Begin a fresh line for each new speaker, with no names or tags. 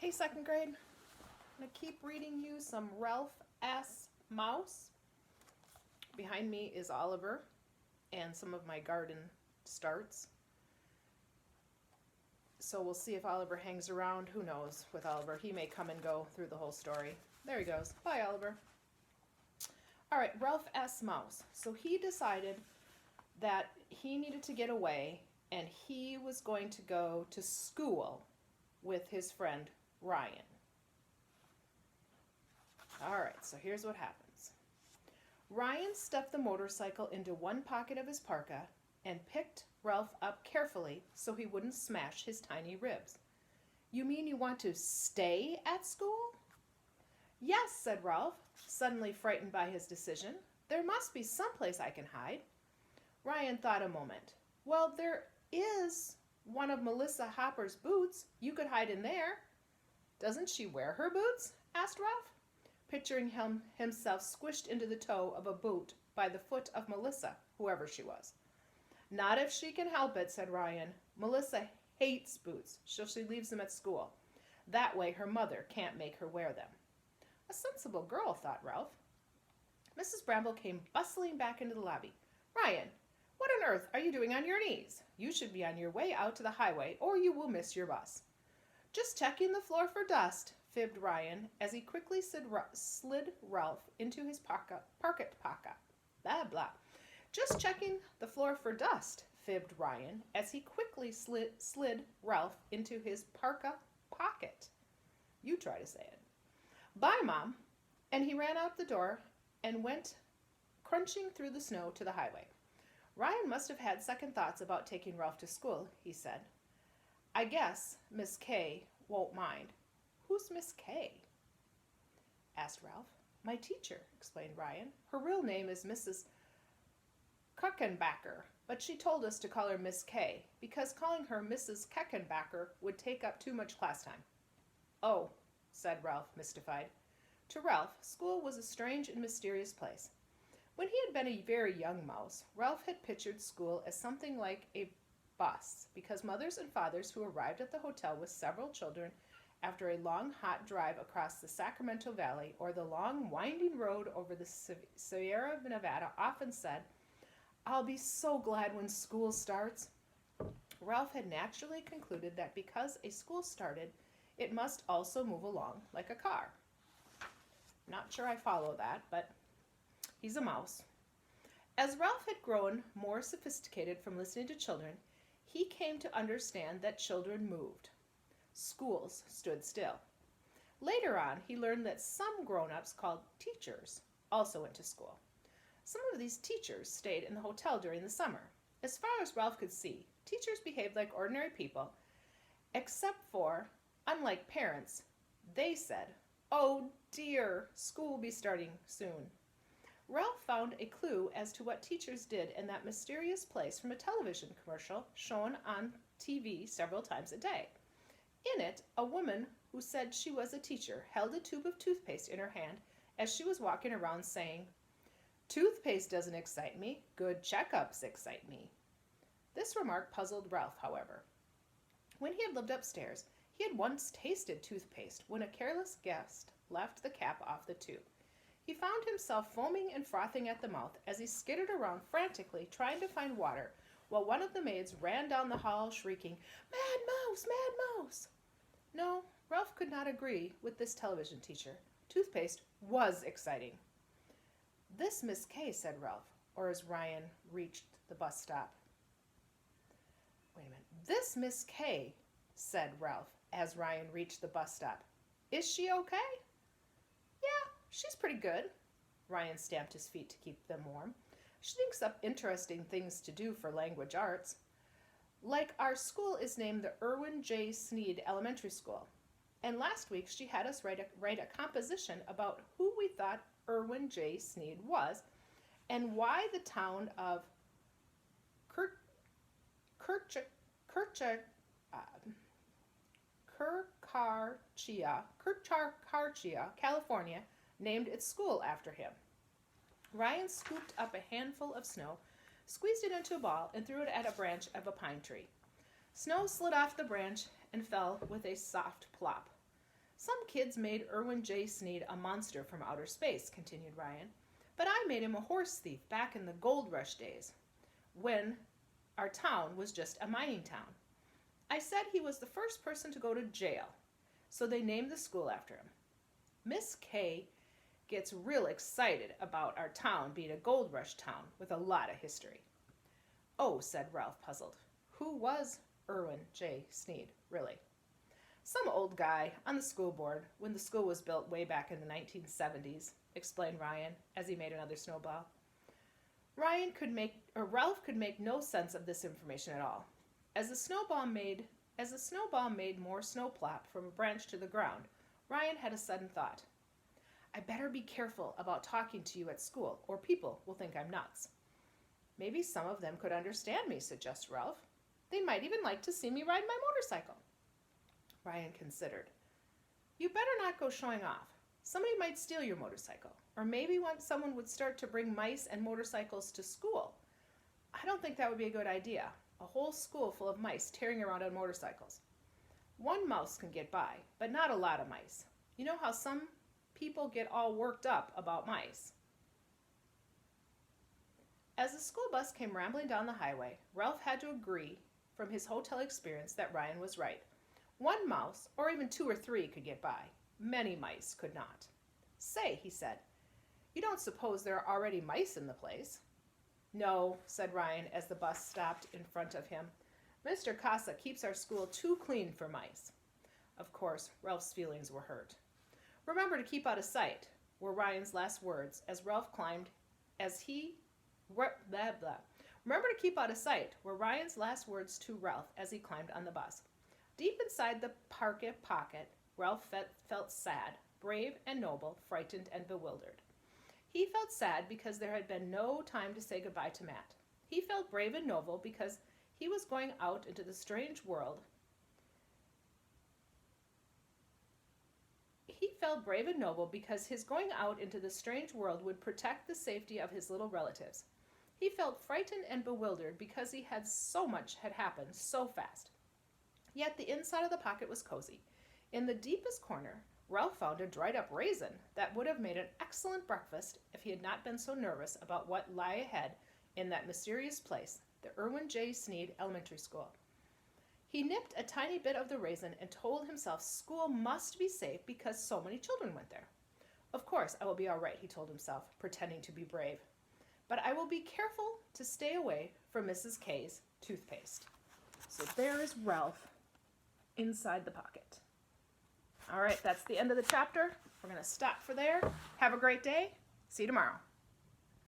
Hey, second grade. I'm going to keep reading you some Ralph S. Mouse. Behind me is Oliver and some of my garden starts. So we'll see if Oliver hangs around. Who knows with Oliver? He may come and go through the whole story. There he goes. Bye, Oliver. All right, Ralph S. Mouse. So he decided that he needed to get away and he was going to go to school with his friend Ryan. All right, so here's what happens. Ryan stuffed the motorcycle into one pocket of his parka and picked Ralph up carefully so he wouldn't smash his tiny ribs. You mean you want to stay at school? Yes, said Ralph, suddenly frightened by his decision. There must be someplace I can hide. Ryan thought a moment. Well, there is one of Melissa Hopper's boots. You could hide in there. Doesn't she wear her boots? Asked Ralph, picturing himself squished into the toe of a boot by the foot of Melissa, whoever she was. Not if she can help it, said Ryan. Melissa hates boots, so she leaves them at school. That way her mother can't make her wear them. A sensible girl, thought Ralph. Mrs. Bramble came bustling back into the lobby. Ryan, what on earth are you doing on your knees? You should be on your way out to the highway, or you will miss your bus. Just checking the floor for dust, fibbed Ryan, as he quickly slid Ralph into his pocket. Blah, blah. Just checking the floor for dust, fibbed Ryan, as he quickly slid Ralph into his parka pocket. You try to say it. Bye, Mom. And he ran out the door and went crunching through the snow to the highway. Ryan must have had second thoughts about taking Ralph to school, he said. I guess Miss Kay won't mind. Who's Miss Kay? Asked Ralph. My teacher, explained Ryan. Her real name is Mrs. Keckenbacker, but she told us to call her Miss Kay, because calling her Mrs. Keckenbacker would take up too much class time. Oh, said Ralph, mystified. To Ralph, school was a strange and mysterious place. When he had been a very young mouse, Ralph had pictured school as something like a bus, because mothers and fathers who arrived at the hotel with several children after a long, hot drive across the Sacramento Valley or the long, winding road over the Sierra Nevada often said, I'll be so glad when school starts. Ralph had naturally concluded that because a school started, it must also move along like a car. Not sure I follow that, but he's a mouse. As Ralph had grown more sophisticated from listening to children, he came to understand that children moved. Schools stood still. Later on, he learned that some grown-ups called teachers also went to school. Some of these teachers stayed in the hotel during the summer. As far as Ralph could see, teachers behaved like ordinary people, except for, unlike parents, they said, oh dear, school will be starting soon. Ralph found a clue as to what teachers did in that mysterious place from a television commercial shown on TV several times a day. In it, a woman who said she was a teacher held a tube of toothpaste in her hand as she was walking around saying, Toothpaste doesn't excite me, good checkups excite me. This remark puzzled Ralph, however. When he had lived upstairs, he had once tasted toothpaste when a careless guest left the cap off the tube. He found himself foaming and frothing at the mouth as he skittered around frantically trying to find water, while one of the maids ran down the hall shrieking, Mad Mouse! Mad Mouse! No, Ralph could not agree with this television teacher. Toothpaste was exciting. This Miss Kay, said Ralph, or as Ryan reached the bus stop. Wait a minute. This Miss Kay, said Ralph, as Ryan reached the bus stop. Is she okay? Yeah, she's pretty good. Ryan stamped his feet to keep them warm. She thinks up interesting things to do for language arts. Like our school is named the Irwin J. Sneed Elementary School. And last week she had us write a composition about who we thought Irwin J. Sneed was and why the town of Kircharchia, California, named its school after him. Ryan scooped up a handful of snow, squeezed it into a ball, and threw it at a branch of a pine tree. Snow slid off the branch and fell with a soft plop. Some kids made Irwin J. Sneed a monster from outer space, continued Ryan, but I made him a horse thief back in the gold rush days, when our town was just a mining town. I said he was the first person to go to jail, so they named the school after him. Miss K gets real excited about our town being a gold rush town with a lot of history. Oh, said Ralph, puzzled. Who was Irwin J. Sneed, really? Some old guy on the school board when the school was built way back in the 1970s, explained Ryan as he made another snowball. Ralph could make no sense of this information at all. As the snowball made more snow plop from a branch to the ground, Ryan had a sudden thought. I better be careful about talking to you at school, or people will think I'm nuts. Maybe some of them could understand me, suggested Ralph. They might even like to see me ride my motorcycle. Ryan considered. You better not go showing off. Somebody might steal your motorcycle, or maybe someone would start to bring mice and motorcycles to school. I don't think that would be a good idea. A whole school full of mice tearing around on motorcycles. One mouse can get by, but not a lot of mice. You know how some people get all worked up about mice. As the school bus came rambling down the highway, Ralph had to agree from his hotel experience that Ryan was right. One mouse, or even 2 or 3, could get by. Many mice could not. Say, he said, you don't suppose there are already mice in the place? No, said Ryan as the bus stopped in front of him. Mr. Casa keeps our school too clean for mice. Of course, Ralph's feelings were hurt. Remember to keep out of sight, were Ryan's last words as Ralph climbed Remember to keep out of sight were Ryan's last words to Ralph as he climbed on the bus. Deep inside the pocket, Ralph felt sad, brave and noble, frightened and bewildered. He felt sad because there had been no time to say goodbye to Matt. He felt brave and noble because he was going out into the strange world. He felt brave and noble because his going out into the strange world would protect the safety of his little relatives. He felt frightened and bewildered because so much had happened so fast. Yet the inside of the pocket was cozy. In the deepest corner, Ralph found a dried-up raisin that would have made an excellent breakfast if he had not been so nervous about what lay ahead in that mysterious place, the Irwin J. Sneed Elementary School. He nipped a tiny bit of the raisin and told himself school must be safe because so many children went there. Of course, I will be all right, he told himself, pretending to be brave. But I will be careful to stay away from Mrs. K's toothpaste. So there is Ralph inside the pocket. All right, that's the end of the chapter. We're going to stop for there. Have a great day. See you tomorrow.